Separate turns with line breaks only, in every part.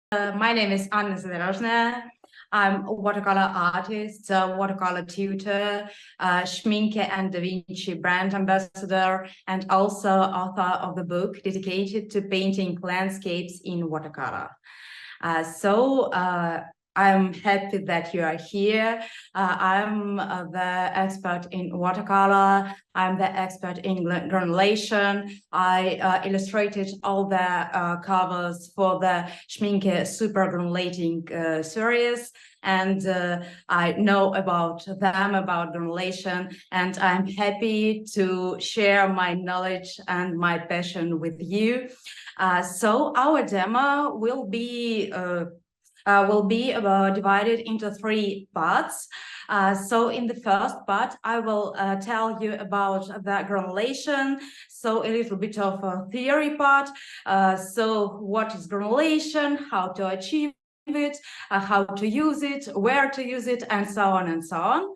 My name is Anna Zadorozhnaya. I'm a watercolor artist, watercolor tutor, Schmincke and Da Vinci brand ambassador, and also author of the book dedicated to painting landscapes in watercolor. I'm happy that you are here. I'm the expert in watercolor. I'm the expert in granulation. I illustrated all the covers for the Schmincke Super-granulating series. And I know about them, about granulation, and I'm happy to share my knowledge and my passion with you. So our demo will be divided into 3 parts. So in the first part, I will tell you about the granulation, so a little bit of a theory part. So what is granulation, how to achieve it, how to use it, where to use it, and so on and so on.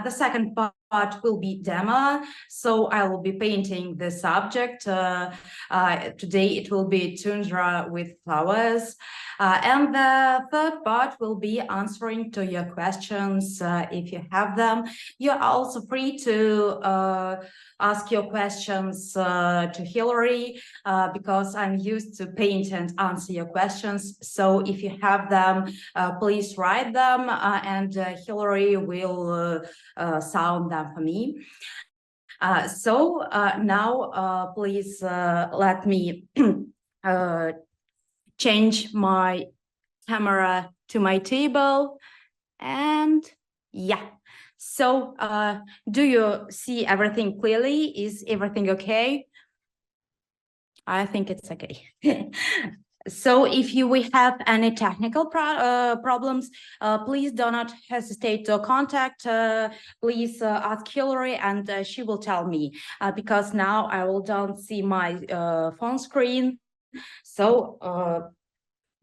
The second part will be demo, so I will be painting the subject. Today it will be tundra with flowers. And the third part will be answering to your questions if you have them. You're also free to ask your questions to Hillary because I'm used to paint and answer your questions. So if you have them, please write them and Hillary will sound them for me. Now please let me change my camera to my table, and yeah. So do you see everything clearly? Is everything okay? I think it's okay. So if we have any technical problems, please do not hesitate to contact. Please ask Hillary and she will tell me because now I don't see my phone screen. So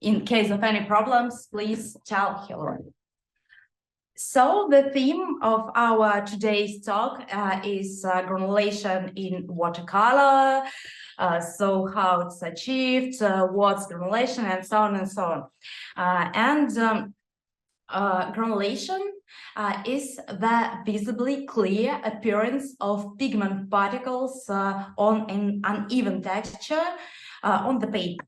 in case of any problems, please tell Hillary. So the theme of our today's talk is granulation in watercolor. So how it's achieved, what's granulation, and so on and so on. Granulation is the visibly clear appearance of pigment particles on an uneven texture on the paper.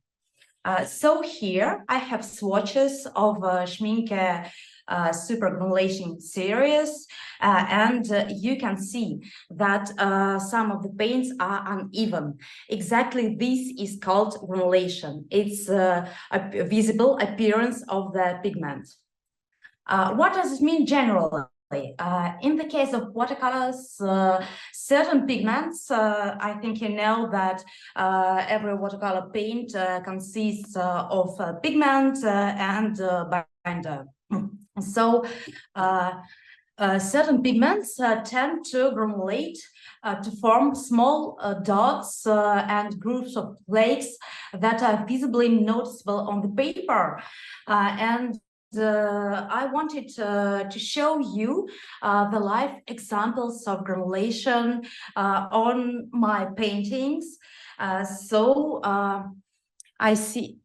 So here I have swatches of Schmincke Super-granulating series, and you can see that some of the paints are uneven. Exactly this is called granulation. It's a visible appearance of the pigment. What does it mean generally? In the case of watercolors, certain pigments, I think you know that every watercolor paint consists of pigment and binder. So certain pigments tend to granulate to form small dots and groups of flakes that are visibly noticeable on the paper. I wanted to show you the live examples of granulation on my paintings. I see.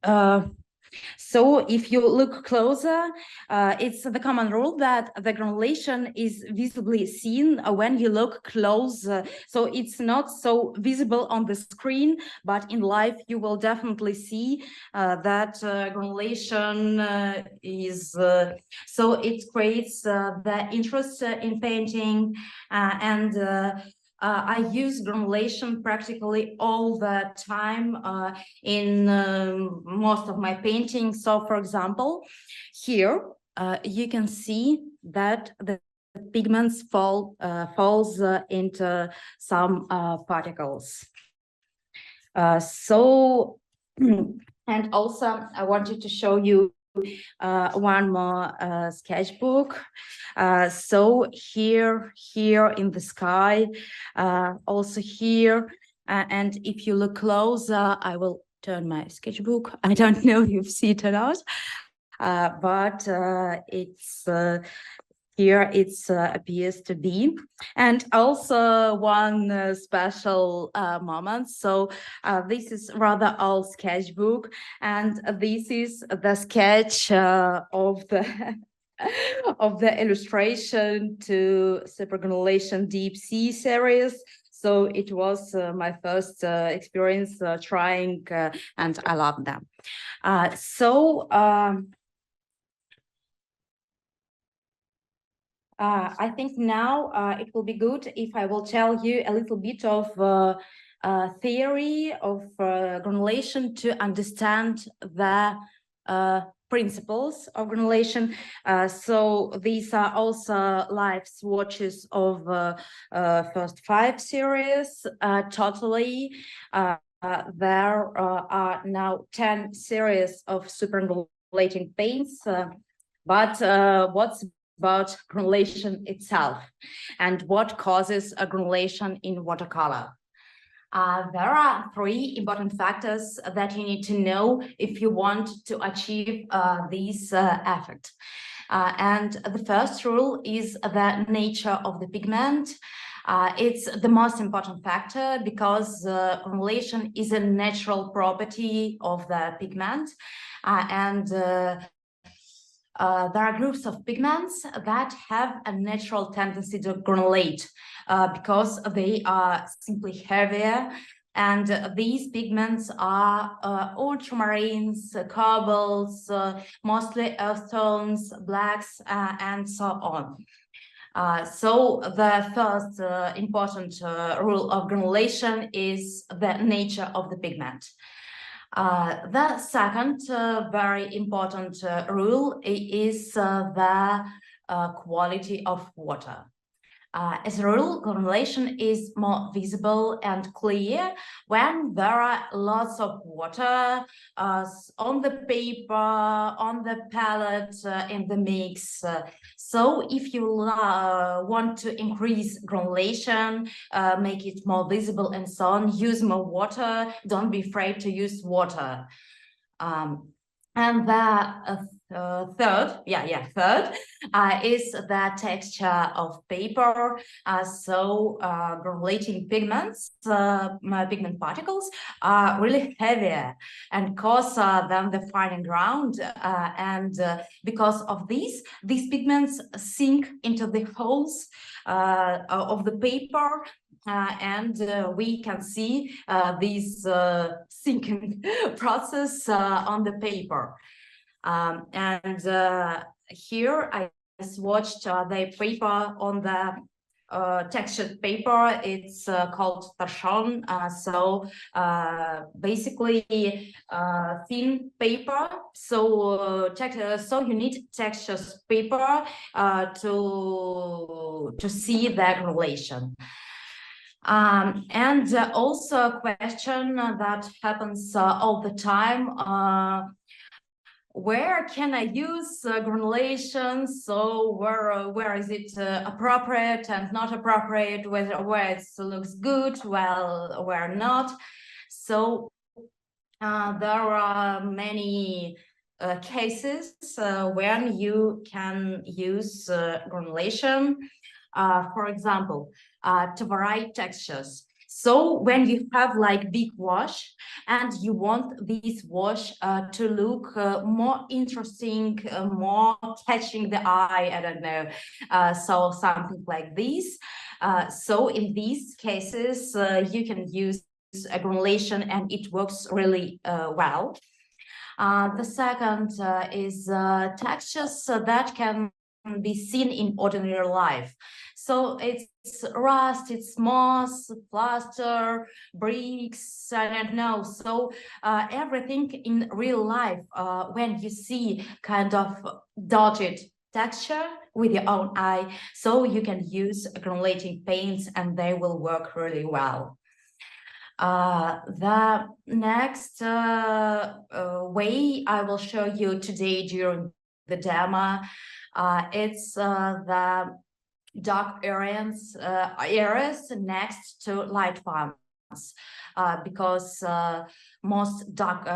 So if you look closer, it's the common rule that the granulation is visibly seen when you look close. So it's not so visible on the screen, but in life you will definitely see that granulation is... so it creates the interest in painting I use granulation practically all the time in most of my paintings. So, for example, here you can see that the pigments falls into some particles. And also I wanted to show you one more sketchbook. So here in the sky, also here, and if you look closer, I will turn my sketchbook. I don't know if you see it or not, but here it appears to be. And also one special moment. So this is rather old sketchbook, and this is the sketch of the of the illustration to Super-granulation deep sea series. So it was my first experience trying, and I love them. I think now it will be good if I will tell you a little bit of theory of granulation to understand the principles of granulation. So these are also live swatches of first 5 series totally. There are now 10 series of super-granulating paints, but what's about granulation itself and what causes a granulation in watercolor? There are 3 important factors that you need to know if you want to achieve this effect. And the first rule is the nature of the pigment. It's the most important factor because granulation is a natural property of the pigment, and there are groups of pigments that have a natural tendency to granulate because they are simply heavier, and these pigments are ultramarines, cobalts, mostly earth tones, blacks, and so on. So the first important rule of granulation is the nature of the pigment. The second very important rule is the quality of water. As a rule, granulation is more visible and clear when there are lots of water on the paper, on the palette, in the mix. So if you want to increase granulation, make it more visible and so on, use more water. Don't be afraid to use water. And the third is the texture of paper. So granulating pigments, pigment particles are really heavier and coarser than the fine ground, and because of these pigments sink into the holes of the paper, and we can see this sinking process on the paper. And here I swatched the paper on the textured paper. It's called torchon. So basically thin paper. So so you need textured paper to see the granulation. And also a question that happens all the time, where can I use granulation? So where is it appropriate and not appropriate, where it looks good, well, where not? So there are many cases when you can use granulation. For example, to vary textures. So when you have like big wash and you want this wash to look more interesting, more catching the eye, I don't know, so something like this. So in these cases, you can use a granulation and it works really well. The second is textures that can be seen in ordinary life. So it's rust, it's moss, plaster, bricks, I don't know. So everything in real life, when you see kind of dotted texture with your own eye, so you can use granulating paints and they will work really well. The next way I will show you today during the demo, it's the dark areas next to light ones, because most dark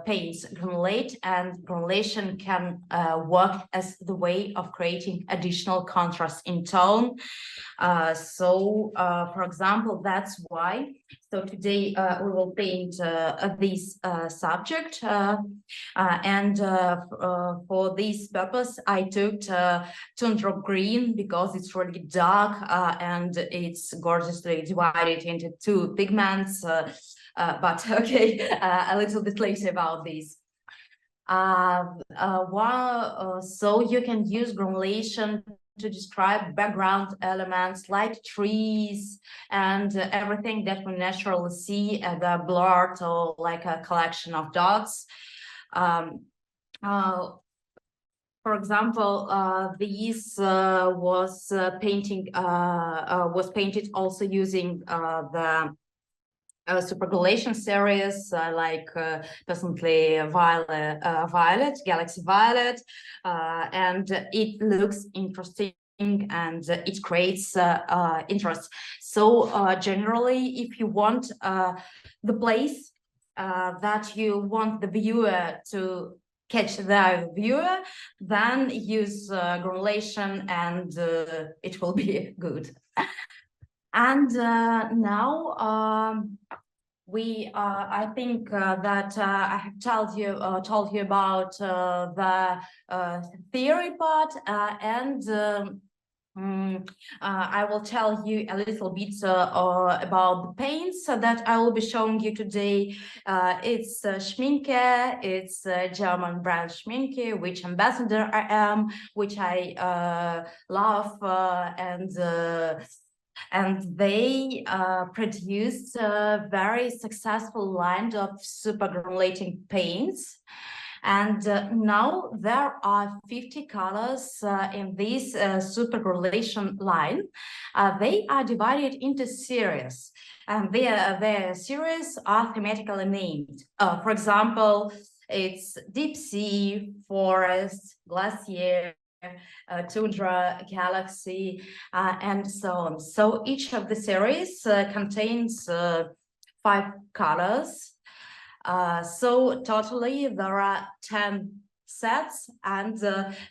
paints granulate, and granulation can work as the way of creating additional contrast in tone. For example, that's why. So today we will paint this subject, and for this purpose, I took tundra green because it's really dark and it's gorgeously divided into two pigments. But okay, a little bit later about this. So you can use granulation to describe background elements like trees and everything that we naturally see as a blur or like a collection of dots. For example, this was painted also using the Super-granulating series, like personally Violet, Galaxy Violet, and it looks interesting and it creates interest. So generally, if you want the place that you want the viewer to catch the viewer, then use granulation and it will be good. And now I think that I have told you about the theory part, and I will tell you a little bit about the paints that I will be showing you today. It's Schmincke, it's German brand Schmincke, which ambassador I am, which I love, and they produced a very successful line of super-granulating paints. And now there are 50 colors in this super-granulation line. They are divided into series, and their series are thematically named. For example, it's deep sea, forest, glacier, tundra, galaxy, and so on. So each of the series contains 5 colors. So totally there are 10 sets and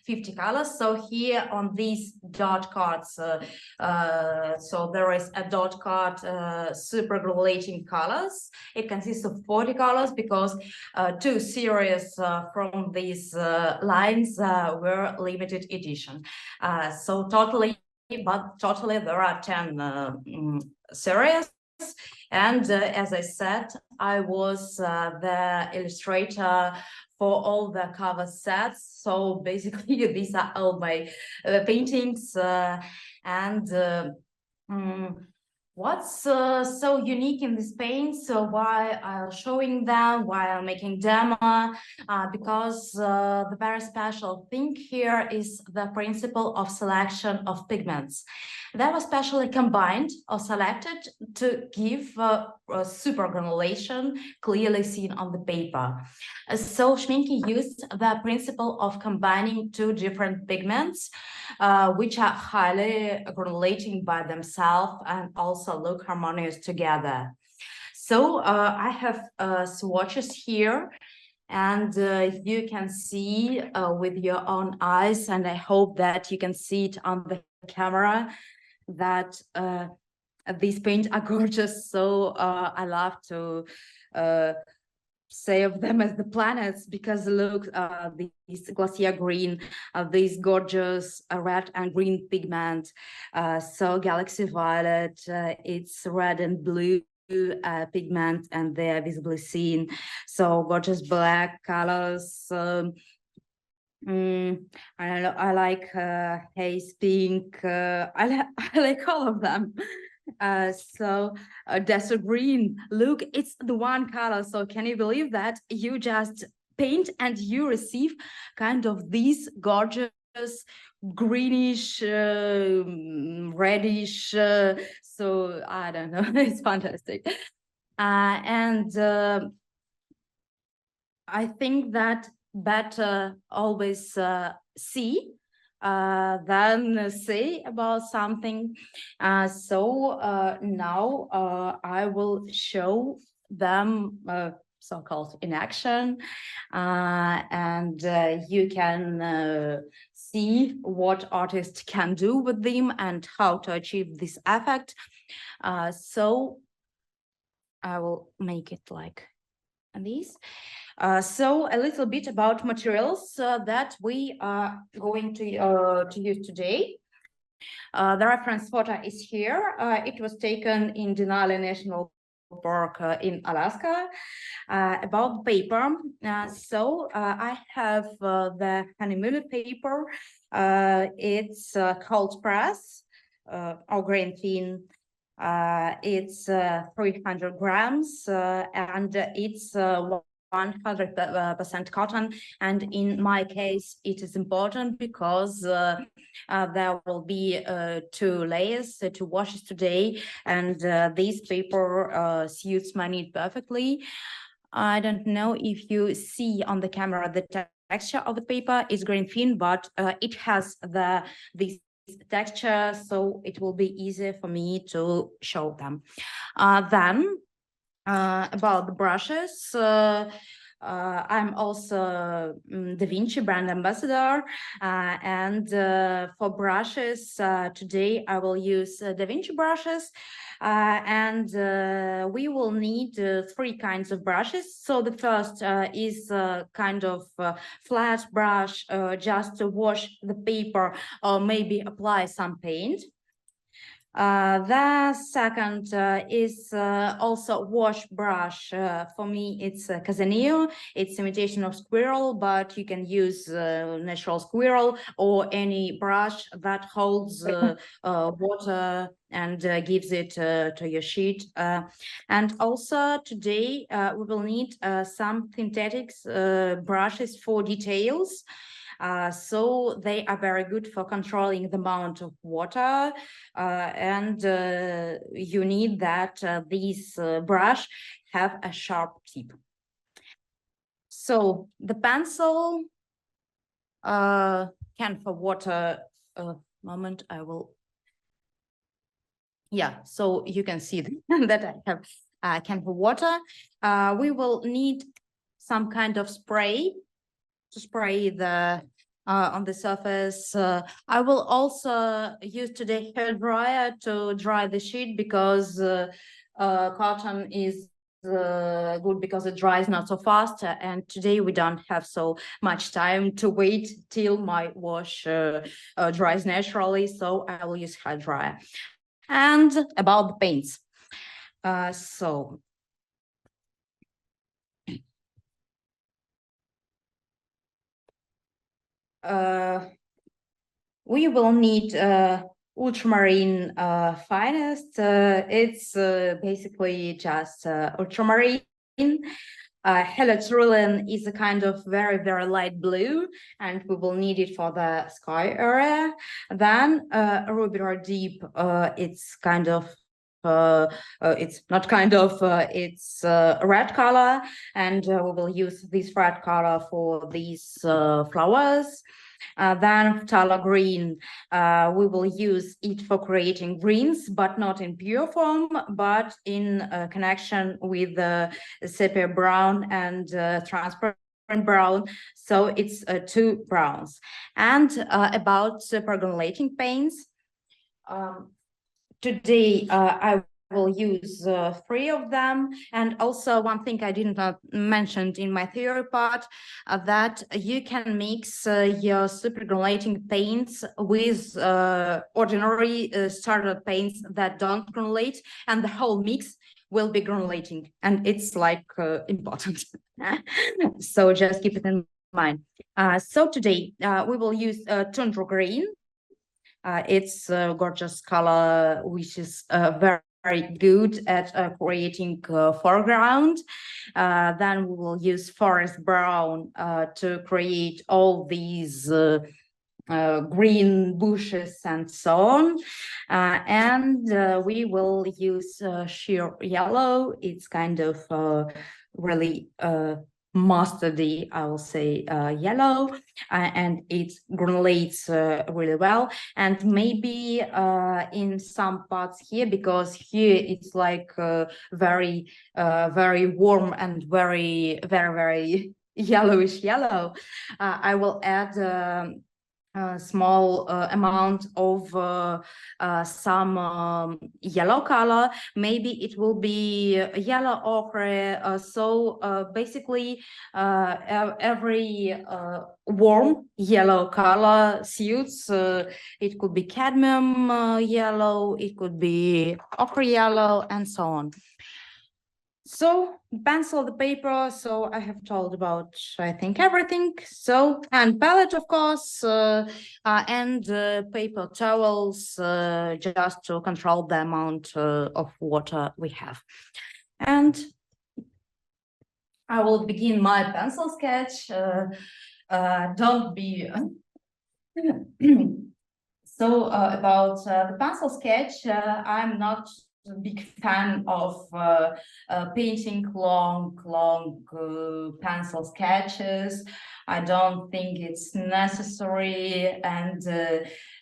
50 colors. So here on these dot cards, so there is a dot card super-granulating colors. It consists of 40 colors because 2 series from these lines were limited edition. So totally there are 10 series. And as I said, I was the illustrator for all the cover sets. So basically, these are all my paintings. What's so unique in these paints? So why I'm showing them, why I'm making demo? Because the very special thing here is the principle of selection of pigments. They were specially combined or selected to give super-granulation clearly seen on the paper. So Schmincke used the principle of combining 2 different pigments, which are highly granulating by themselves and also look harmonious together. So I have swatches here, and you can see with your own eyes, and I hope that you can see it on the camera, that these paints are gorgeous. So I love to say of them as the planets, because look, this glacier green, these gorgeous red and green pigment. So galaxy violet, it's red and blue pigment, and they are visibly seen. So gorgeous black colors. I like haze pink. I like all of them. Desert green, look, it's the one color. So can you believe that you just paint and you receive kind of these gorgeous greenish, reddish, so I don't know, it's fantastic. I think that better always see than say about something. So now I will show them so-called in action, and you can see what artists can do with them and how to achieve this effect. So I will make it like this. So a little bit about materials that we are going to use today. The reference photo is here. It was taken in Denali National Park in Alaska. About paper, so I have the honeymoon paper. It's cold press or grain thin. It's 300 grams and it's 100% cotton, and in my case it is important because there will be 2 layers, 2 washes today, and this paper suits my need perfectly. I don't know if you see on the camera the texture of the paper is green thin, but it has this texture, so it will be easier for me to show them. Then about the brushes, I'm also Da Vinci brand ambassador, and for brushes today I will use Da Vinci brushes, and we will need 3 kinds of brushes. So the first is kind of flat brush just to wash the paper or maybe apply some paint. The second is also wash brush. For me, it's Casaneo. It's imitation of squirrel, but you can use natural squirrel or any brush that holds water and gives it to your sheet. And also today we will need some synthetics brushes for details. So they are very good for controlling the amount of water, and you need that these brush have a sharp tip. So the pencil can for water. Moment, I will. Yeah, so you can see that I have can for water. We will need some kind of spray to spray the on the surface. I will also use today hair dryer to dry the sheet because cotton is good because it dries not so fast, and today we don't have so much time to wait till my wash dries naturally, so I will use hair dryer. And about the paints, so we will need Ultramarine Finest. It's basically just ultramarine. Helio Cerulean is a kind of very, very light blue, and we will need it for the sky area. Then Ruby Red Deep, it's kind of it's not kind of, it's red color, and we will use this red color for these flowers. Then Phthalo Green, we will use it for creating greens, but not in pure form, but in connection with the sepia brown and transparent brown. So it's 2 browns. And about super-granulating paints, today I will use 3 of them. And also one thing I did not mention in my theory part, that you can mix your super-granulating paints with ordinary starter paints that don't granulate, and the whole mix will be granulating, and it's like important. So just keep it in mind. So today we will use tundra green. It's a gorgeous color, which is very good at creating foreground. Then we will use forest brown to create all these green bushes and so on. And we will use sheer yellow. It's kind of really mustardy, I will say, yellow, and it granulates really well. And maybe in some parts here, because here it's like very warm and very yellowish yellow, I will add a small amount of some yellow color. Maybe it will be yellow ochre. So basically every warm yellow color suits. It could be cadmium yellow, it could be ochre yellow, and so on. So pencil, the paper, so I have told about, I think, everything. So, and palette, of course, and paper towels, just to control the amount of water we have. And I will begin my pencil sketch. Don't be... So about the pencil sketch, I'm not a big fan of painting long pencil sketches. I don't think it's necessary, and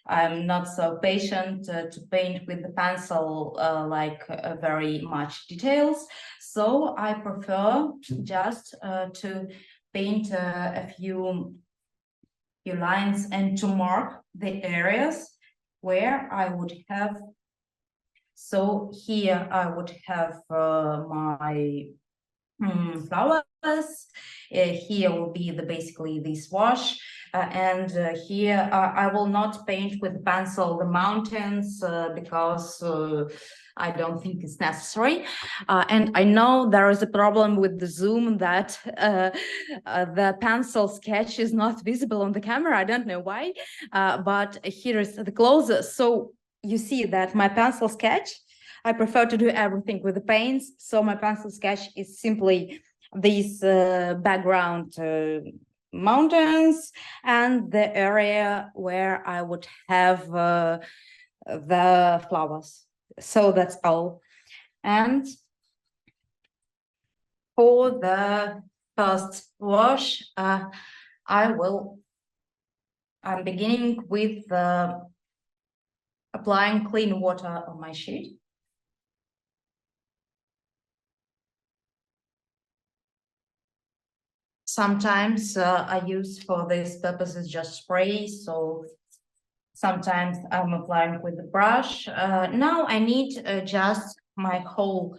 I'm not so patient to paint with the pencil like very much details. So I prefer just to paint a few lines and to mark the areas where I would have. So here I would have my flowers. Here will be basically this wash, and here I will not paint with pencil the mountains because I don't think it's necessary. And I know there is a problem with the zoom that the pencil sketch is not visible on the camera. I don't know why, but here is the closest. So you see that my pencil sketch, I prefer to do everything with the paints. So my pencil sketch is simply these background mountains and the area where I would have the flowers. So that's all. And for the first wash, I'm beginning with applying clean water on my sheet. Sometimes I use for this purposes just spray, so sometimes I'm applying with the brush. Now I need just my whole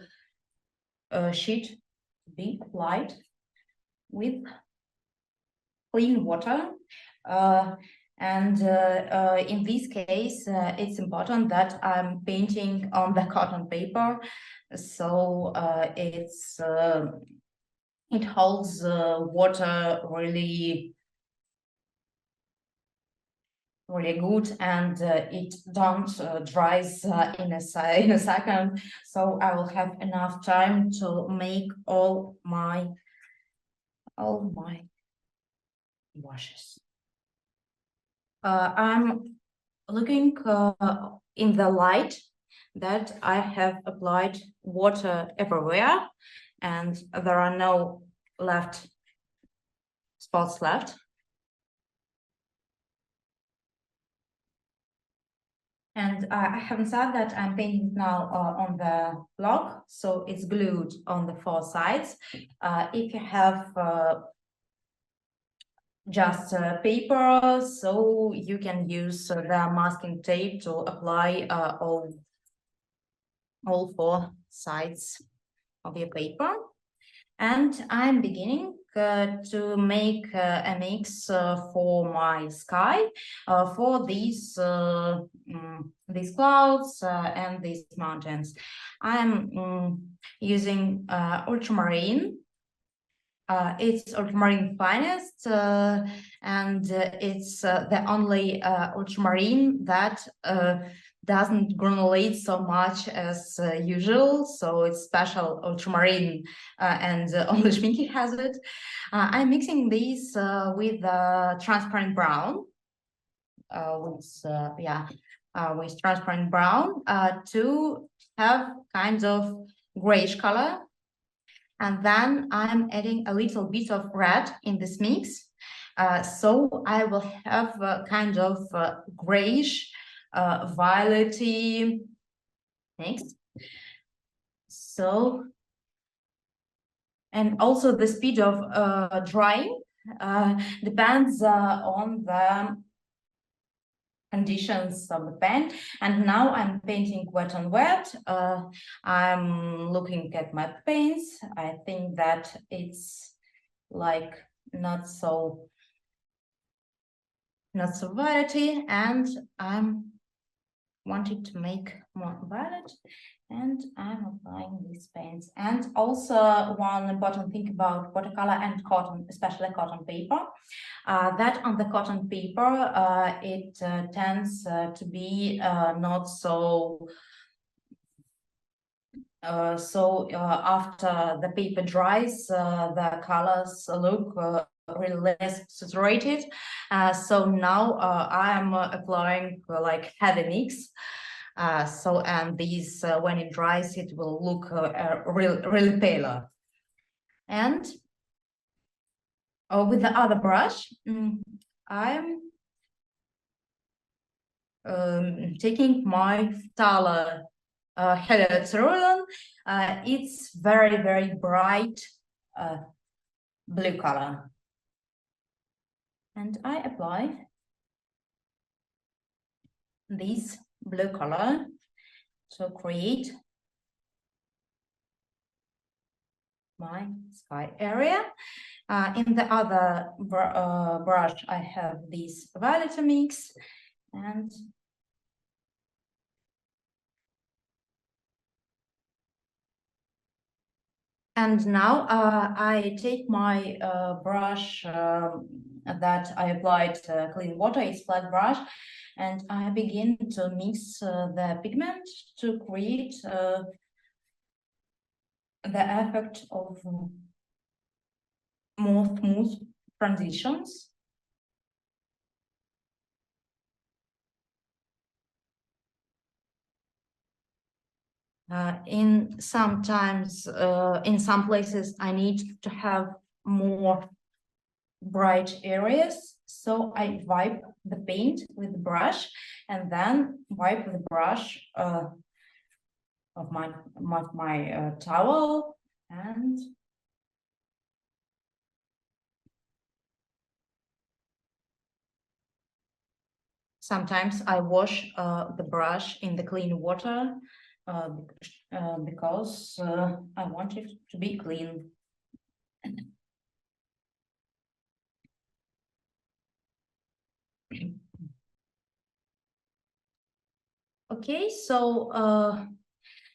sheet to be applied with clean water. And in this case, it's important that I'm painting on the cotton paper, so it holds water really good, and it don't dries in a second. So I will have enough time to make all my washes. I'm looking in the light that I have applied water everywhere, and there are no spots left. And I haven't said that I'm painting now on the block, so it's glued on the 4 sides. If you have just paper, so you can use the masking tape to apply all 4 sides of your paper. And I'm beginning to make a mix for my sky, for these clouds and these mountains. I'm using ultramarine. It's Ultramarine Finest, and it's the only ultramarine that doesn't granulate so much as usual. So it's special ultramarine, and only Schmincke has it. I'm mixing these with transparent brown, with transparent brown to have kind of grayish color. And then I'm adding a little bit of red in this mix. So I will have a kind of grayish, violety mix. So, and also the speed of drying depends on the conditions of the paint. And now I'm painting wet on wet. I'm looking at my paints. I think that it's like not so violet, and I'm wanting to make more violet, and I'm applying these paints. And also one important thing about watercolor and cotton, especially cotton paper, that on the cotton paper it tends to be not so after the paper dries, the colors look really less saturated. So now I am applying like heavy mix. So, and these when it dries, it will look really paler. And with the other brush, I'm taking my Phthalo Helio Cerulean. It's very bright blue color, and I apply this blue color to create my sky area. In the other brush, I have this violet mix, and now I take my brush that I applied clean water, it's flat brush, and I begin to mix the pigment to create the effect of more smooth transitions. In some places, I need to have more bright areas, so I wipe the paint with the brush and then wipe the brush of my towel, and sometimes I wash the brush in the clean water because I want it to be clean. Okay, so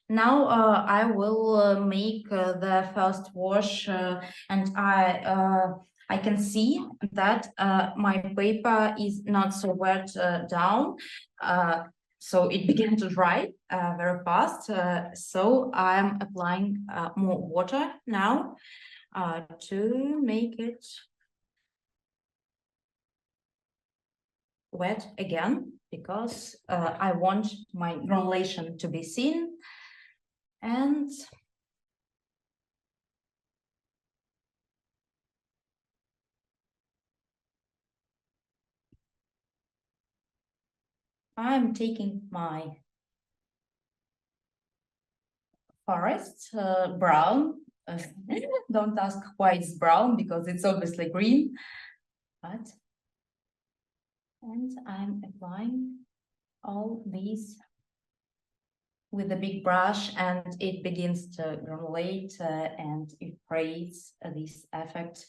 now I will make the first wash, and I can see that my paper is not so wet down, so it began to dry very fast. So I'm applying more water now to make it wet again, because I want my granulation to be seen. And I'm taking my forest brown. Don't ask why it's brown, because it's obviously green. And I'm applying all these with a big brush, and it begins to granulate and it creates this effect.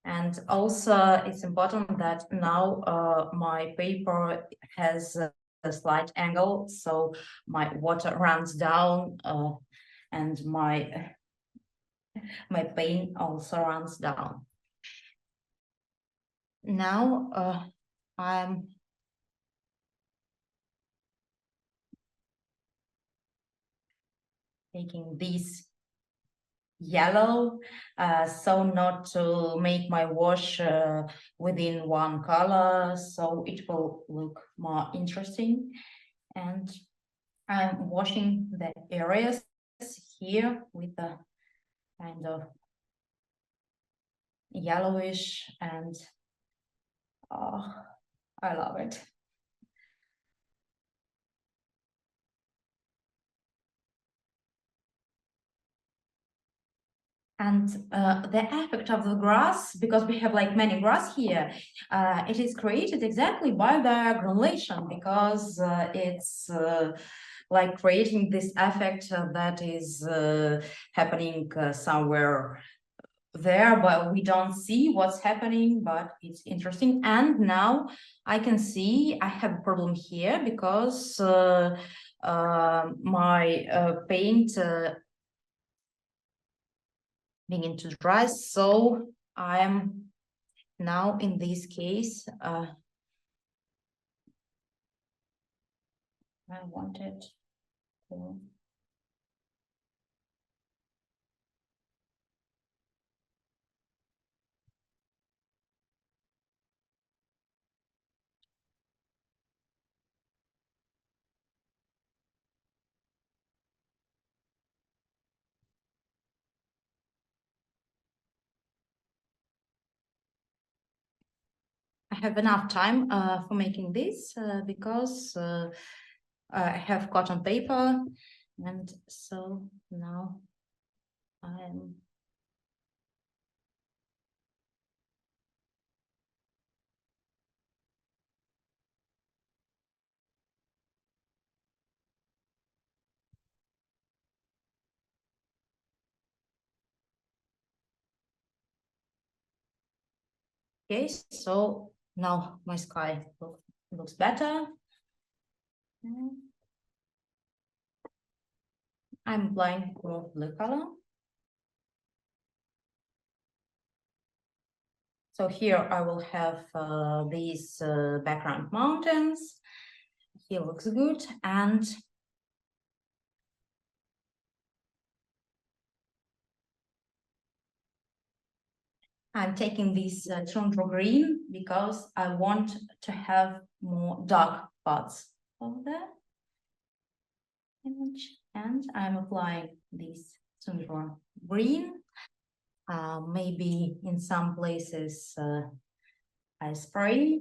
And also it's important that now my paper has a slight angle, so my water runs down and my paint also runs down. Now I'm taking this yellow, so not to make my wash within one color, so it will look more interesting. And I'm washing the areas here with a kind of yellowish, and I love it. And the effect of the grass, because we have like many grass here, it is created exactly by the granulation, because it's like creating this effect that is happening somewhere there, but we don't see what's happening, but it's interesting. And now I can see I have a problem here because my paint begin to dry. So I'm now in this case, I wanted to. I have enough time for making this because I have cotton paper, and so now I'm okay. So now my sky looks better. I'm applying blue color. So here I will have these background mountains. Here looks good, and I'm taking this tundra green because I want to have more dark parts of the image, and I'm applying this tundra green. Maybe in some places I spray.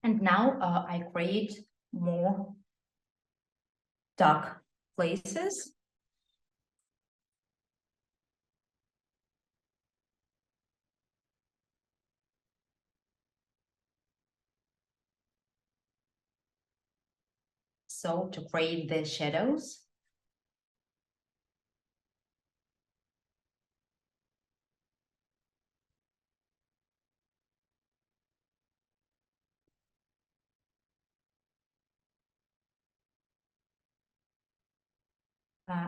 And now I create more dark places. So to create the shadows.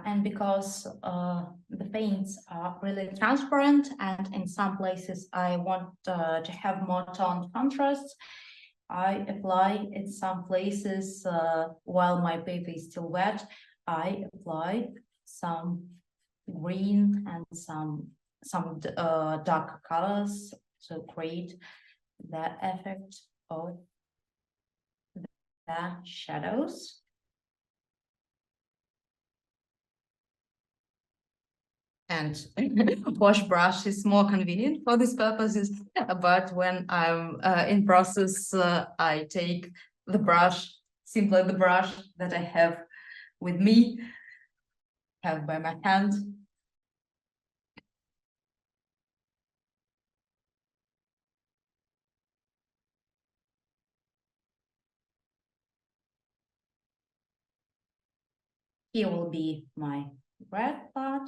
And because the paints are really transparent, and in some places I want to have more tone contrast, I apply in some places while my paper is still wet, I apply some green and some dark colors to create the effect of the shadows. And wash brush is more convenient for these purposes, but when I'm in process, I take the brush, simply the brush that I have with me, have by my hand. Here will be my red part.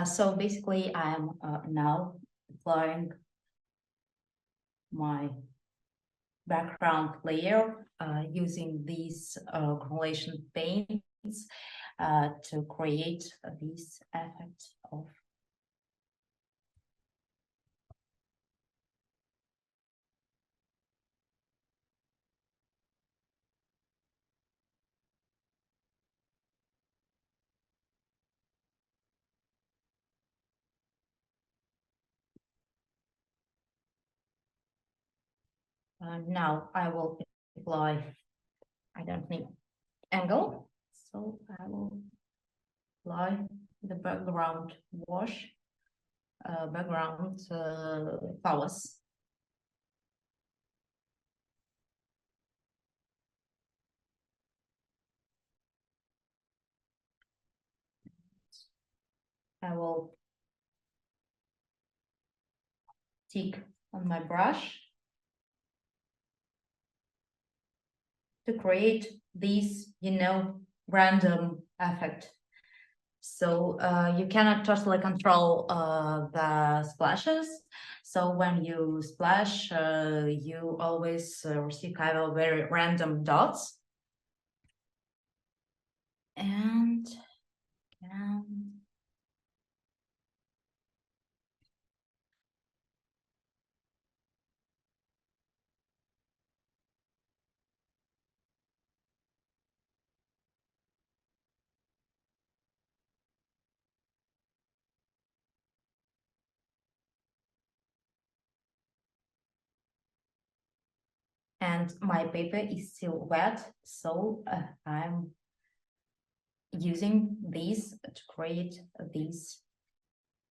So basically I'm now applying my background layer using this granulation paint to create this effect of. Now I will apply, I don't need angle, so I will apply the background wash, background flowers. I will stick on my brush to create this, random effect. So you cannot totally control the splashes. So when you splash, you always receive kind of very random dots. And my paper is still wet, so I'm using these to create these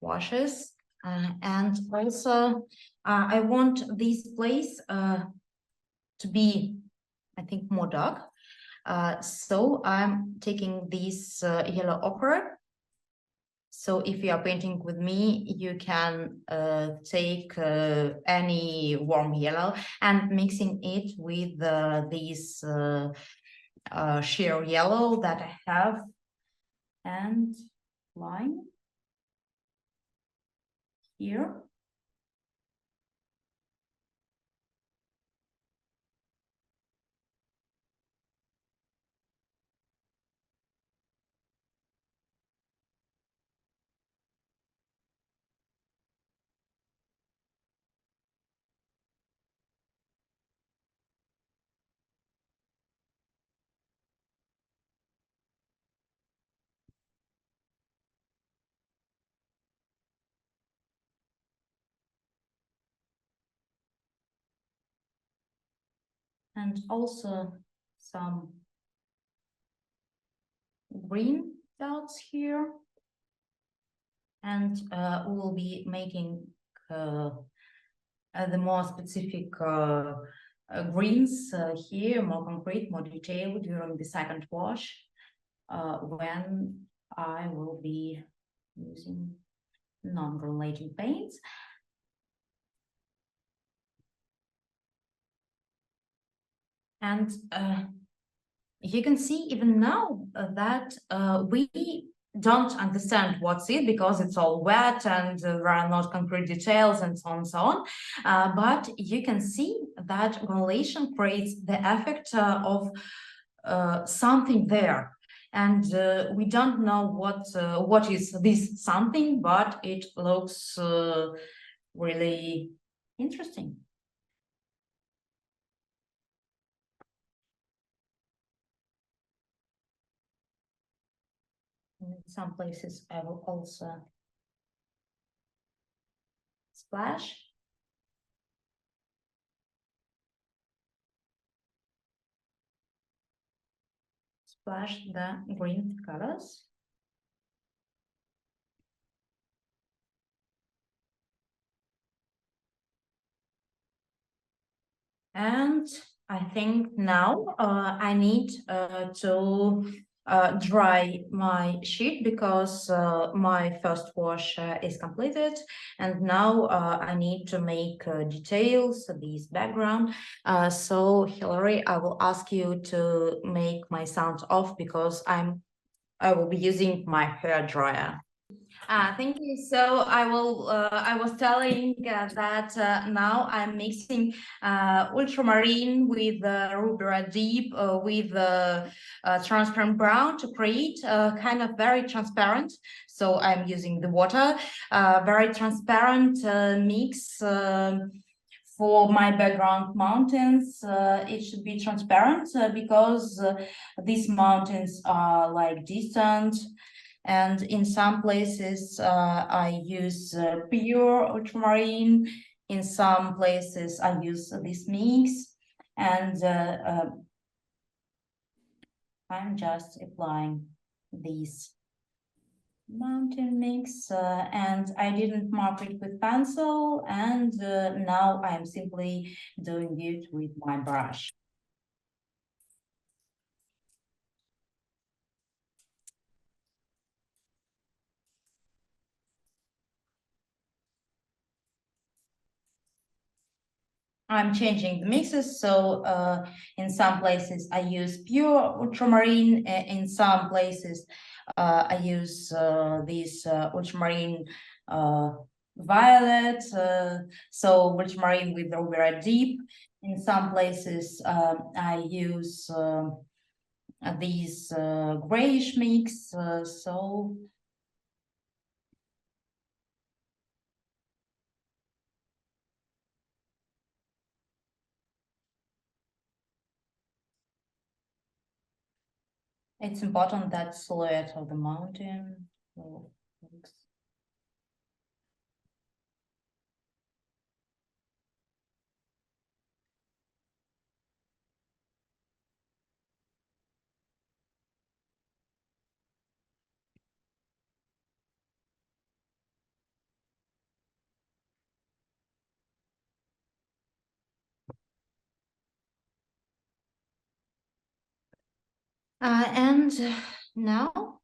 washes. And also I want this place to be, I think, more dark. So I'm taking this yellow ochre. So if you are painting with me, you can take any warm yellow and mixing it with this sheer yellow that I have, and line here. And also some green dots here. And we will be making the more specific greens here, more concrete, more detailed during the second wash, when I will be using non-granulating paints. And you can see even now that we don't understand what's it, because it's all wet and there are not concrete details and so on and so on. But you can see that granulation creates the effect of something there. And we don't know what is this something, but it looks really interesting. In some places I will also splash. Splash the green colors. And I think now I need to dry my sheet, because my first wash is completed, and now I need to make details, this background. So Hilary, I will ask you to make my sound off, because I will be using my hair dryer. Thank you. So I will. I was telling that now I'm mixing ultramarine with ruby red deep with transparent brown to create kind of very transparent. So I'm using the water, very transparent mix. For my background mountains, it should be transparent because these mountains are like distant, and in some places I use pure ultramarine. In some places I use this mix, and I'm just applying this mountain mix, and I didn't mark it with pencil, and now I'm simply doing it with my brush. I'm changing the mixes, so in some places I use pure ultramarine, in some places I use this ultramarine violet, so ultramarine with ruby red deep. In some places I use these grayish mix, so it's important that silhouette of the mountain. So, and now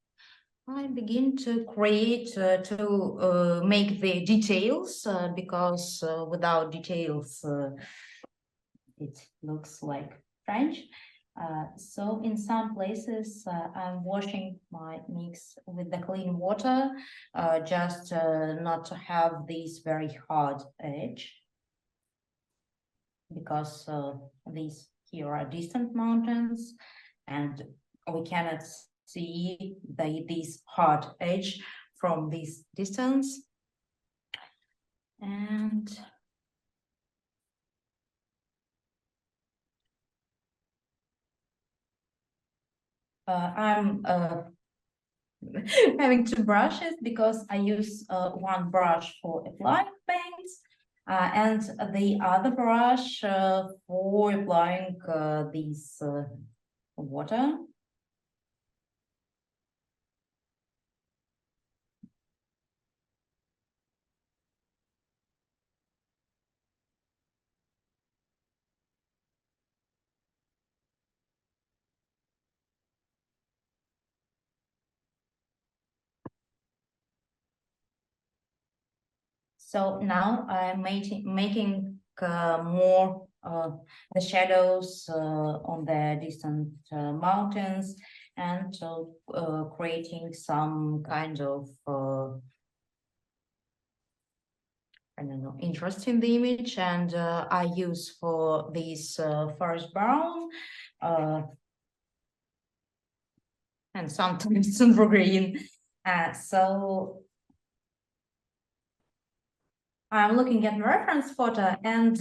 I begin to create, to make the details, because without details it looks like French. So in some places I'm washing my mix with the clean water, just not to have this very hard edge, because these here are distant mountains and we cannot see this hard edge from this distance. And I'm having two brushes because I use one brush for applying paints and the other brush for applying this water. So now I'm making more the shadows on the distant mountains, and creating some kind of I don't know, interest in the image. And I use for this forest brown and sometimes silver green. So I'm looking at the reference photo and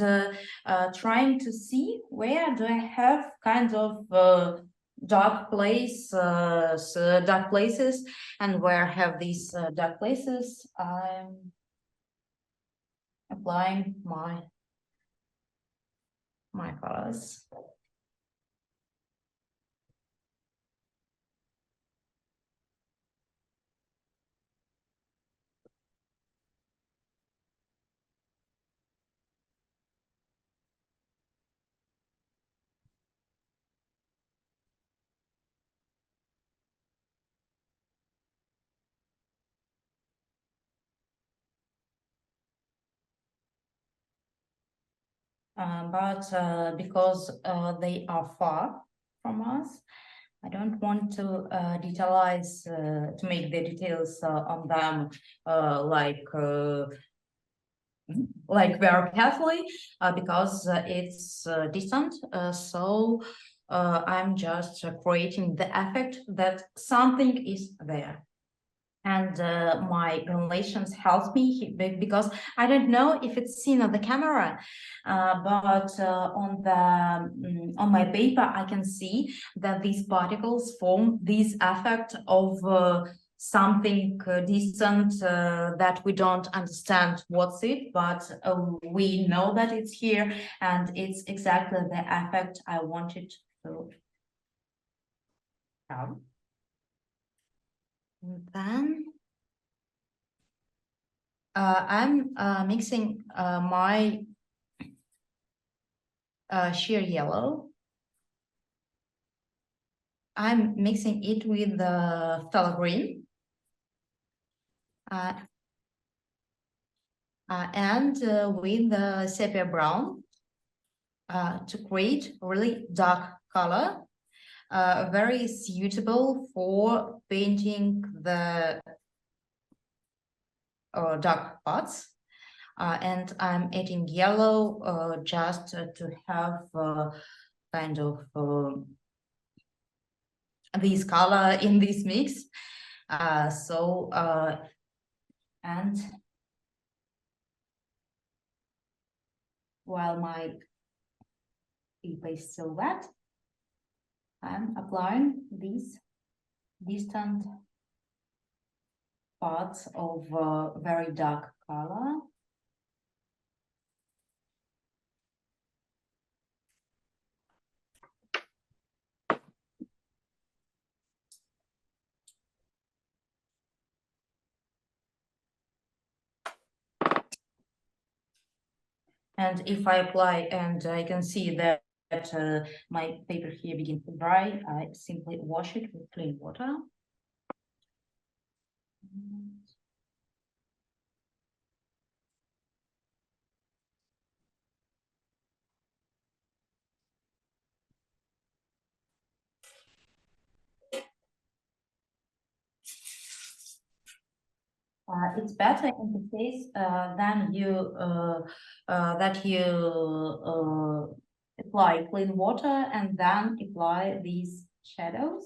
trying to see where do I have kind of dark dark places, and where I have these dark places, I'm applying my colors. But because they are far from us, I don't want to detailize to make the details on them like very carefully because it's distant. So I'm just creating the effect that something is there. And my granulations help me because I don't know if it's seen on the camera, but on my paper I can see that these particles form this effect of something distant that we don't understand what's it, but we know that it's here, and it's exactly the effect I wanted to have. And then I'm mixing my sheer yellow. I'm mixing it with the Phthalo Green and with the Sepia brown to create really dark color, very suitable for painting the dark parts. And I'm adding yellow just to have kind of this color in this mix. And while my paper is still wet, I'm applying these distant parts of very dark color. And if I apply and I can see that my paper here begins to dry, I simply wash it with clean water. It's better in the case than that you apply clean water and then apply these shadows.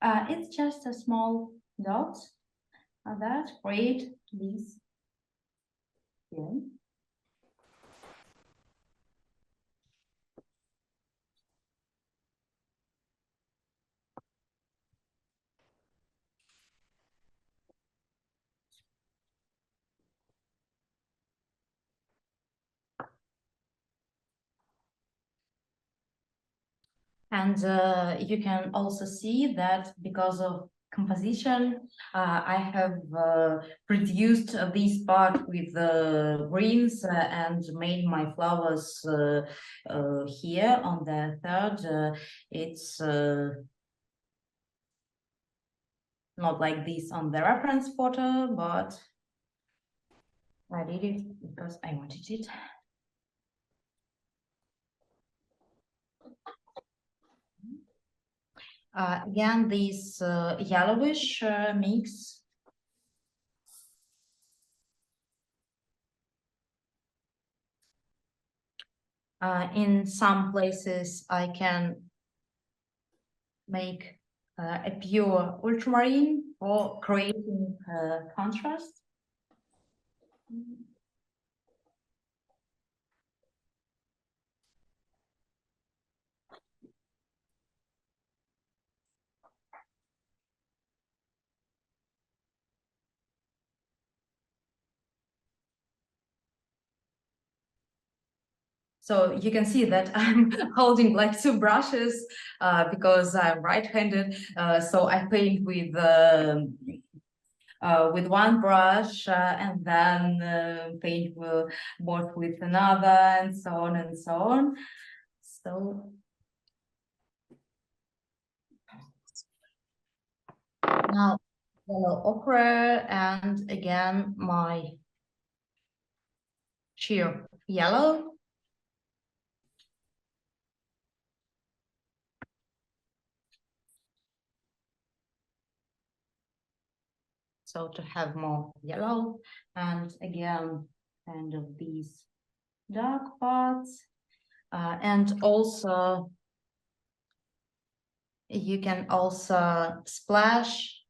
It's just a small dots that create these feeling. And you can also see that because of composition, I have produced this part with greens and made my flowers here on the third. It's not like this on the reference photo, but I did it because I wanted it. Again, this yellowish mix. In some places, I can make a pure ultramarine for creating contrast. So you can see that I'm holding like two brushes because I'm right-handed. So I paint with one brush and then paint both with another, and so on and so on. So now yellow ochre, and again my sheer yellow. So to have more yellow, and again, kind of these dark parts, and also you can also splash.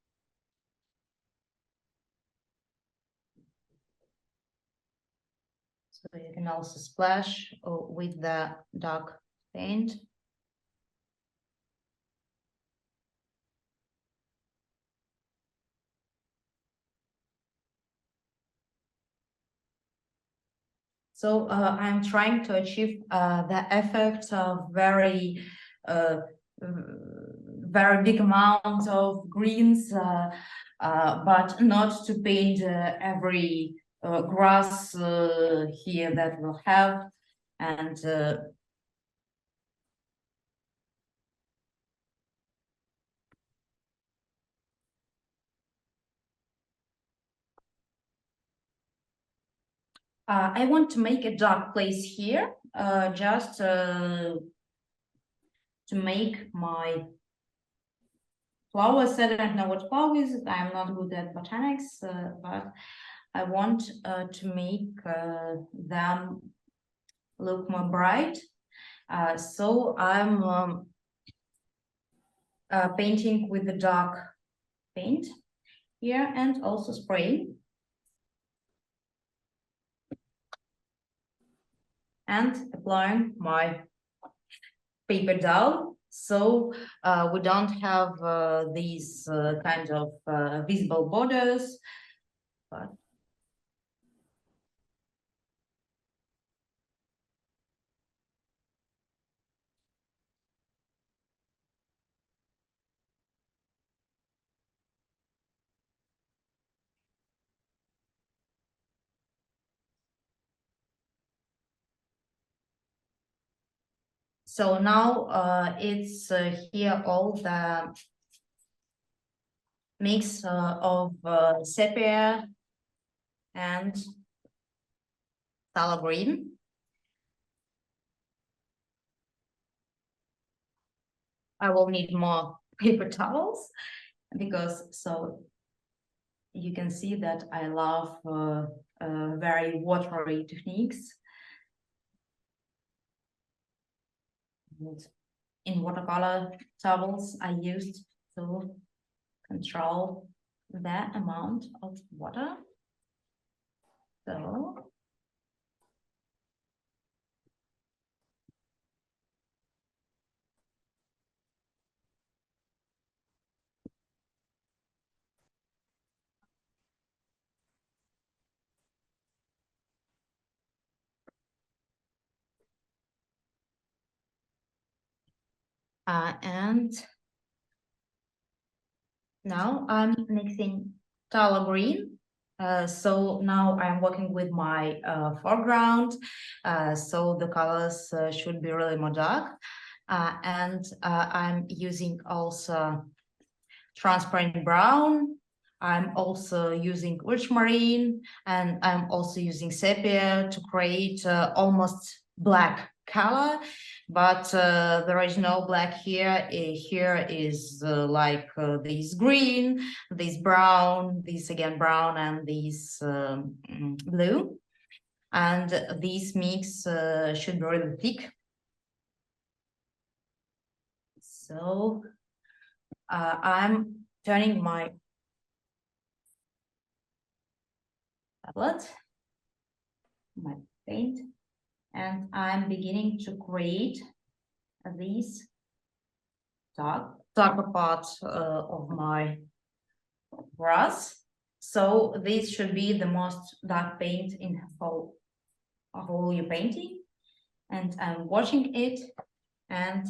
So you can also splash with the dark paint. So I'm trying to achieve the effect of very big amount of greens, but not to paint every grass here that we'll have. And I want to make a dark place here, just to make my flowers. I don't know what flower is. I'm not good at botanics, but I want to make them look more bright. So I'm painting with the dark paint here and also spraying. And applying my paper dowel, so we don't have these kind of visible borders. But so now it's here all the mix of sepia and phthalo green. I will need more paper towels because so you can see that I love very watery techniques. In watercolor towels, I used to control the amount of water. So and now I'm mixing phthalo green. So now I'm working with my foreground, so the colors should be really more dark. And I'm using also transparent brown. I'm also using ultramarine, and I'm also using sepia to create almost black color, but there is no black here. Here is like this green, this brown, this again brown, and this blue. And this mix should be really thick. So I'm turning my tablet, my paint, and I'm beginning to create these darker parts of my brush. So this should be the most dark paint in whole your painting, and I'm watching it and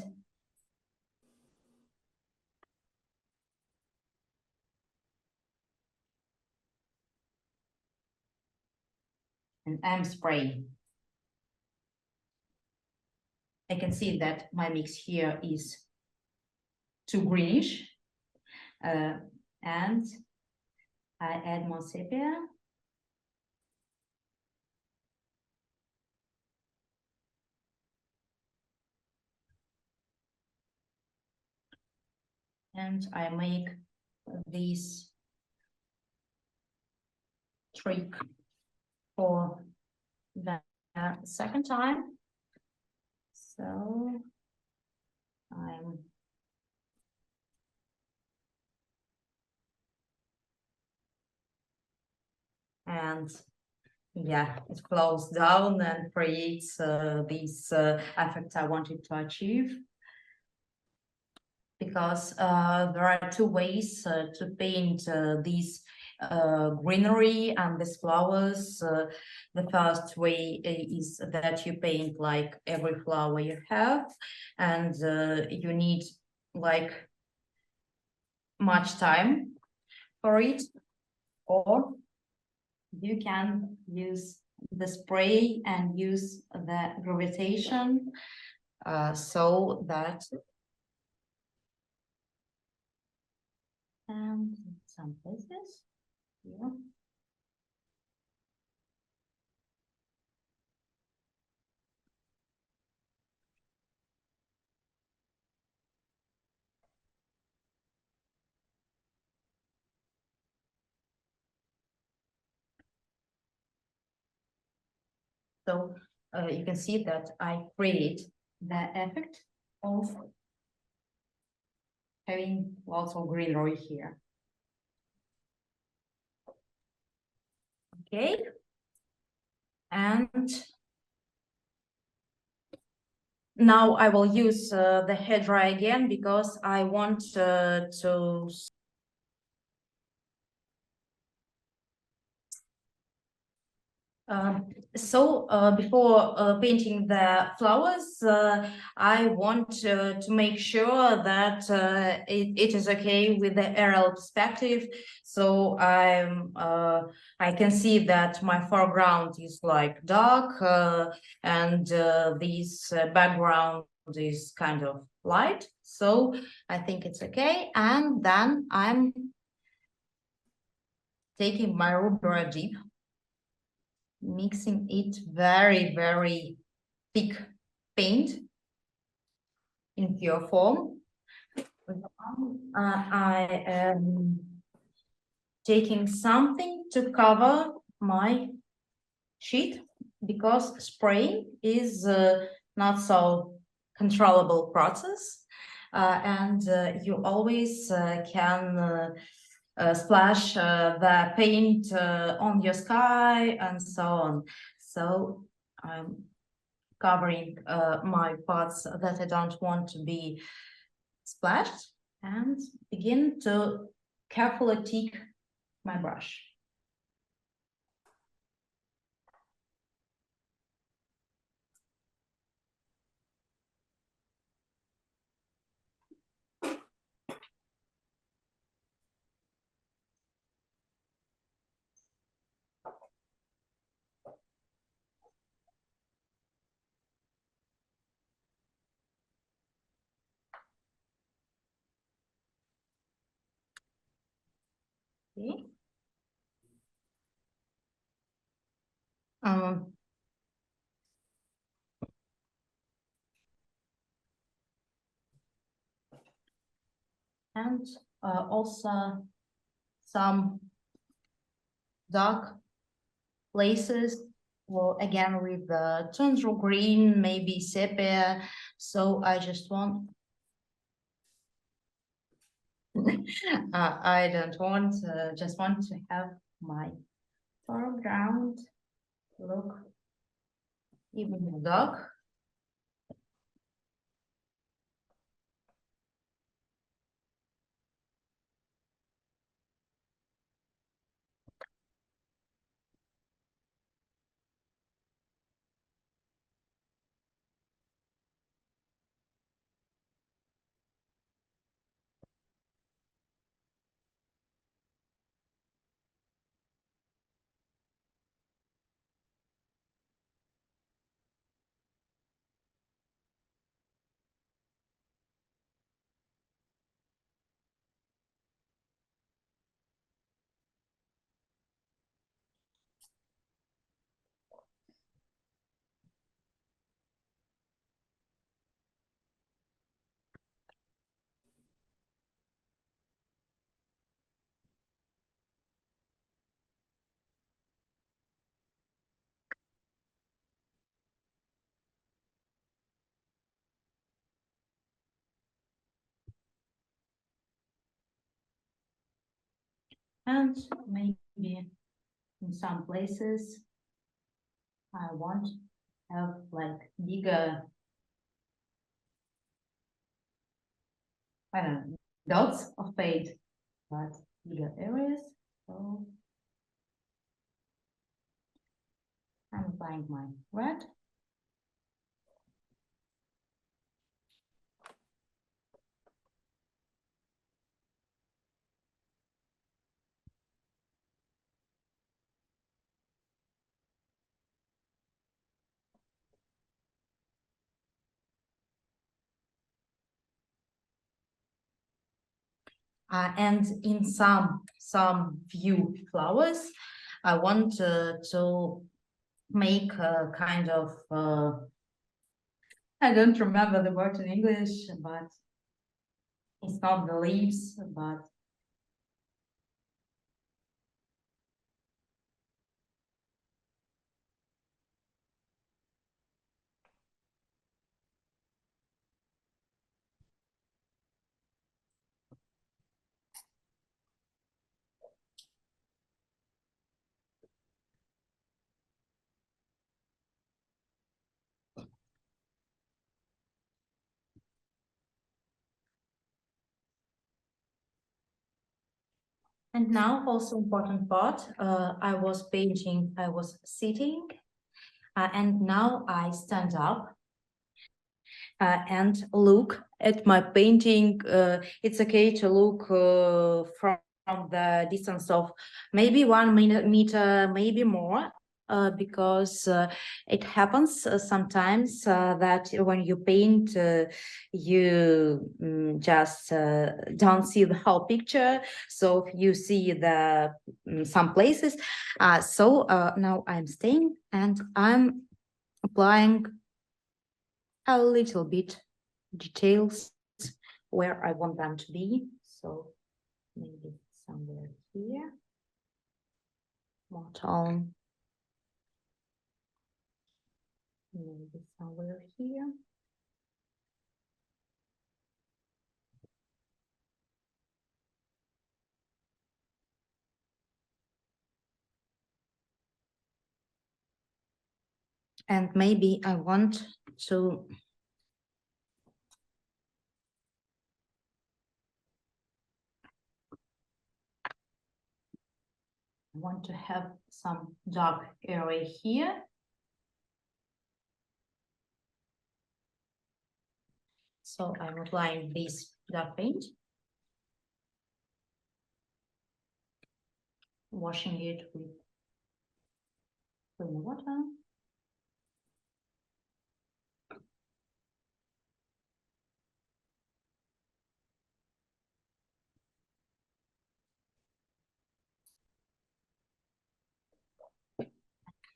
I'm spraying. I can see that my mix here is too greenish, and I add more sepia. And I make this trick for the second time. So I'm and yeah, it flows down and creates this effect I wanted to achieve. Because there are two ways to paint these greenery and these flowers. The first way is that you paint like every flower you have, and you need like much time for it, or you can use the spray and use the gravitation so that and some places here. So you can see that I create the effect of having lots of greenery here. Okay. And now I will use the hair dry again because I want to before painting the flowers, I want to make sure that it is okay with the aerial perspective. So I can see that my foreground is like dark and this background is kind of light. So I think it's okay. And then I'm taking my rubber dip, mixing it very thick paint in pure form. I am taking something to cover my sheet because spraying is not so controllable process and you always can splash the paint on your sky and so on. So I'm covering my parts that I don't want to be splashed and begin to carefully take my brush. Okay. And also some dark places, well, again with the tundra green, maybe sepia. So I just want I don't want just want to have my foreground look even dark. And maybe in some places I want to have like bigger, I don't know, dots of paint, but bigger areas. So I'm applying my red. And in some few flowers, I want to make a kind of I don't remember the word in English, but it's not the leaves, but and now also important part. I was painting. I was sitting, and now I stand up and look at my painting. It's okay to look from the distance of maybe 1 meter, maybe more. Because it happens sometimes that when you paint, you just don't see the whole picture. So you see the some places. So now I'm staying and I'm applying a little bit details where I want them to be. So maybe somewhere here, more tone. Maybe somewhere here. And maybe I want to have some dark area here. So I'm applying this dark paint, washing it with clean water.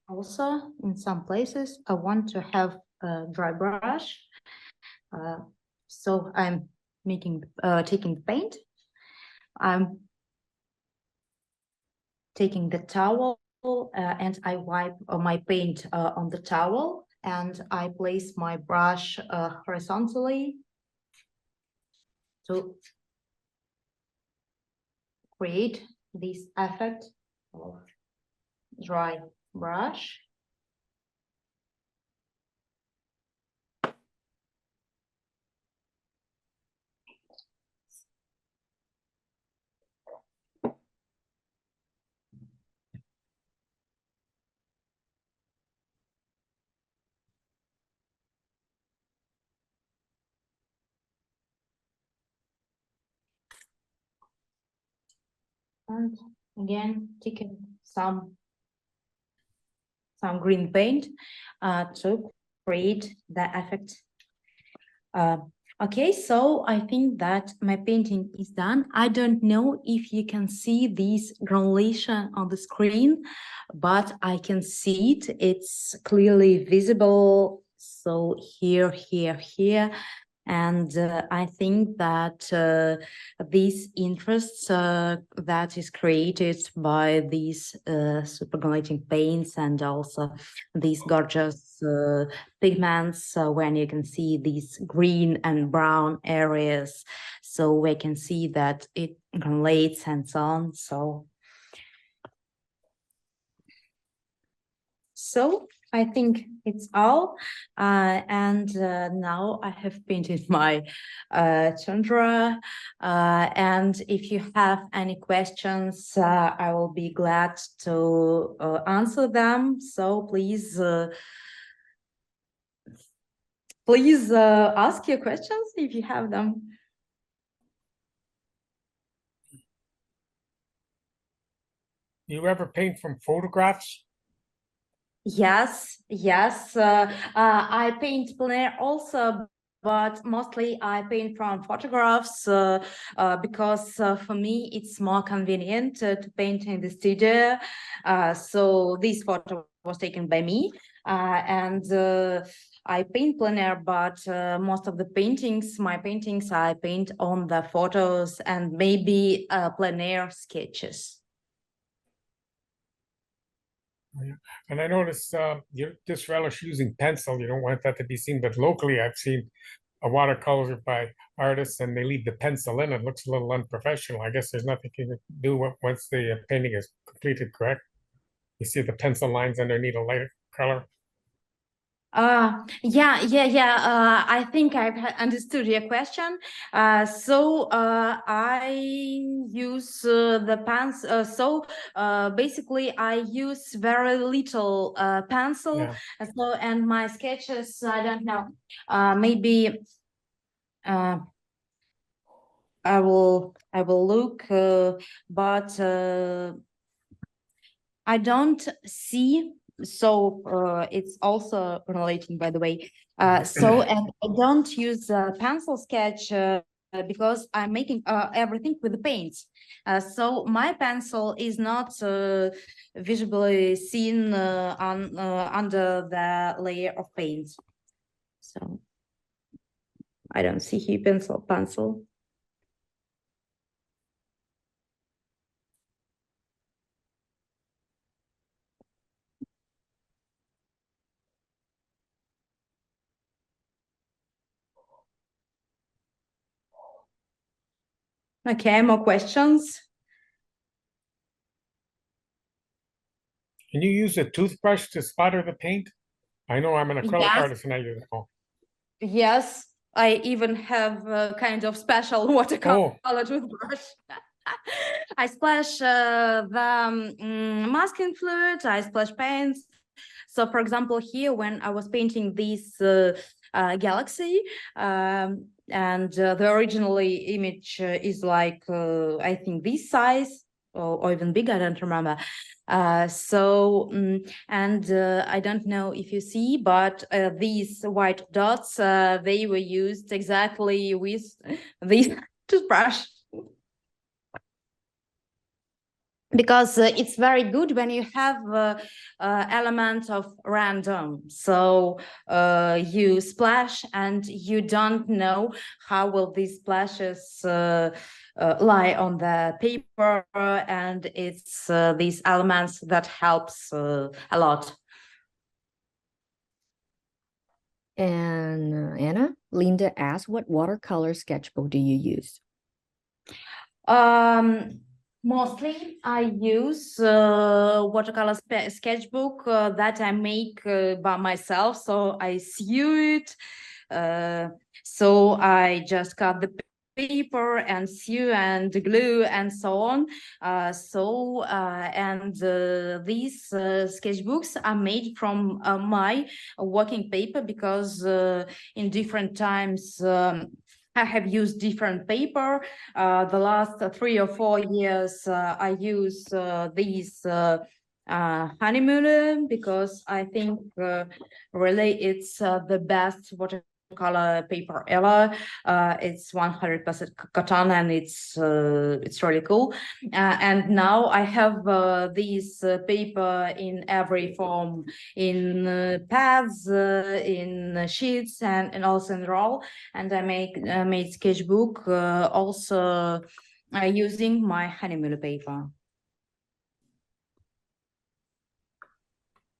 Also, in some places, I want to have a dry brush. So I'm taking the paint. I'm taking the towel and I wipe my paint on the towel, and I place my brush horizontally to create this effect of dry brush. And again, taking some green paint to create the effect. Okay, so I think that my painting is done. I don't know if you can see this granulation on the screen, but I can see it. It's clearly visible. So here, here, here. And I think that these interests that is created by these super-granulating paints and also these gorgeous pigments, when you can see these green and brown areas, so we can see that it granulates and so on. So So I think it's all. And now I have painted my tundra. And if you have any questions, I will be glad to answer them. So please ask your questions if you have them.
You ever paint from photographs?
Yes, yes. I paint plein air also, but mostly I paint from photographs because for me it's more convenient to paint in the studio. So this photo was taken by me, and I paint plein air, but most of the paintings, my paintings, I paint on the photos and maybe plein air sketches.
And I noticed you just relish using pencil. You don't want that to be seen, but locally I've seen a watercolor by artists and they leave the pencil in. It looks a little unprofessional. I guess there's nothing you can do once the painting is completed, correct? You see the pencil lines underneath a lighter color.
Yeah. I think I've understood your question. So I use the pens. Basically, I use very little pencil.
Yeah.
So and my sketches, I don't know. Maybe I will look, but I don't see. So it's also relating, by the way. So and I don't use pencil sketch because I'm making everything with the paints. So my pencil is not visibly seen under the layer of paint. So I don't see here pencil. Okay, more questions?
Can you use a toothbrush to splatter the paint? I know I'm an acrylic
Yes.
artist and I use it. Oh.
Yes, I even have a kind of special watercolor toothbrush. I splash the masking fluid, I splash paints. So, for example, here when I was painting this galaxy, and the originally image is like, I think this size or even bigger, I don't remember. And I don't know if you see, but these white dots, they were used exactly with this toothbrush. Because it's very good when you have element of random. So you splash and you don't know how will these splashes lie on the paper, and it's these elements that helps a lot.
And Anna, Linda asked, what watercolor sketchbook do you use?
Mostly I use watercolor sketchbook that I make by myself. So I sew it. So I just cut the paper and sew and glue and so on. These sketchbooks are made from my working paper because in different times I have used different paper. The last 3 or 4 years, I use these honeymoon because I think really it's the best watercolor paper ever. It's 100% cotton and it's really cool. And now I have these paper in every form, in pads, in sheets, and also in roll. And I made sketchbook also using my honeymoon paper.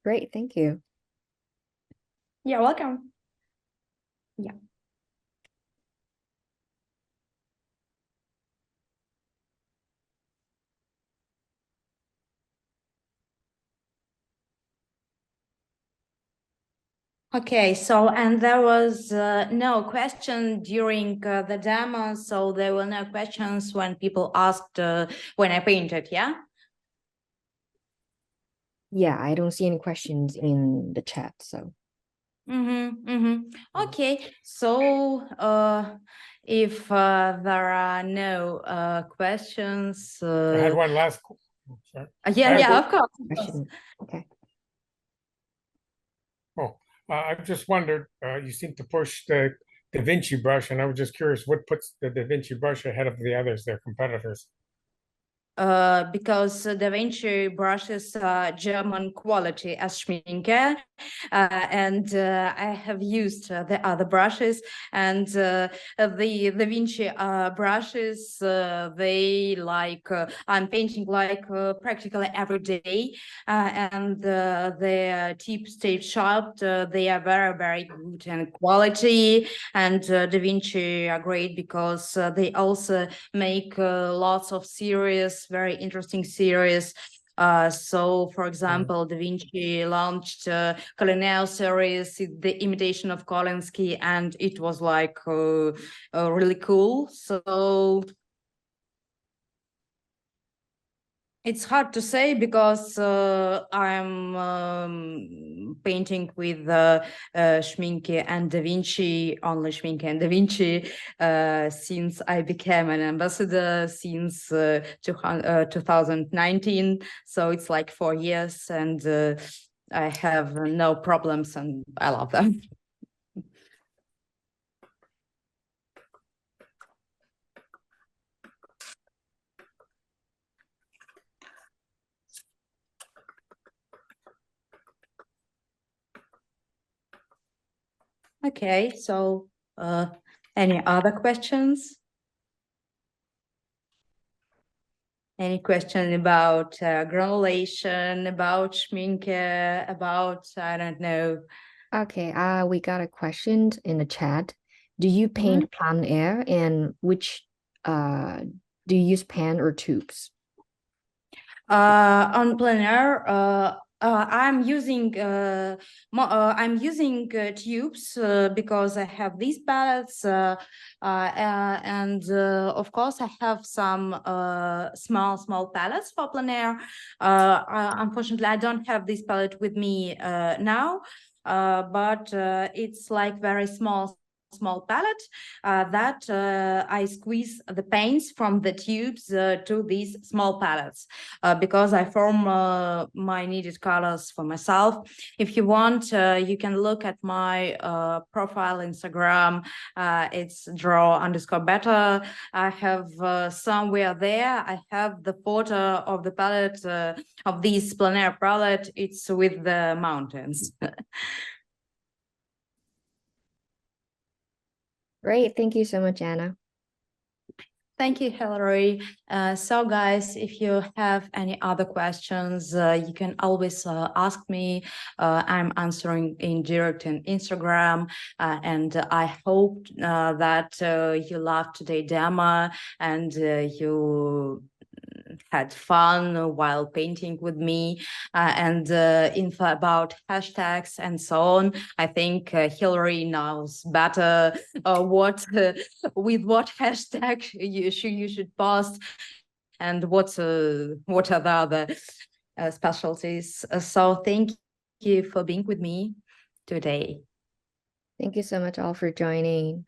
Great, thank you.
You're welcome. Yeah. Okay, so and there was no question during the demo, so there were no questions when people asked when I painted, yeah?
Yeah, I don't see any questions in the chat, so.
Okay, so if there are no questions,
I had one last. Sorry.
yeah,
I-
of course.
Question. Okay.
Oh, I've just wondered, you seem to push the Da Vinci brush, and I was just curious, what puts the Da Vinci brush ahead of the others, their competitors?
Because Da Vinci brushes German quality as Schmincke, and I have used the other brushes, and the Da Vinci brushes, they like, I'm painting like practically every day, and the tip stay sharp, they are very, very good and quality, and Da Vinci are great because they also make lots of series, very interesting series. So, for example, Da Vinci launched Helio series, The Imitation of Kolinsky, and it was like really cool. So it's hard to say because I'm painting with Schmincke and Da Vinci, only Schmincke and Da Vinci, since I became an ambassador since 2019. So it's like 4 years, and I have no problems, and I love them. Okay, so any other questions? Any question about granulation, about Schmincke, about, I don't know.
Okay, we got a question in the chat. Do you paint plein air, and which do you use pen or tubes?
On plein air, I'm using tubes because I have these palettes, and of course I have some small palettes for plein air. Unfortunately, I don't have this palette with me now, but it's like very small palette that I squeeze the paints from the tubes to these small palettes because I form my needed colors for myself. If you want, you can look at my profile Instagram. It's draw_better. I have somewhere there, I have the photo of the palette, of this plein air palette. It's with the mountains.
Great, thank you so much, Anna.
Thank you, Hilary. So guys, if you have any other questions, you can always ask me. I'm answering in direct on Instagram. And I hope that you loved today's demo and you had fun while painting with me, and info about hashtags and so on. I think Hilary knows better with what hashtag you should post and what are the other specialties. So thank you for being with me today.
Thank you so much all for joining.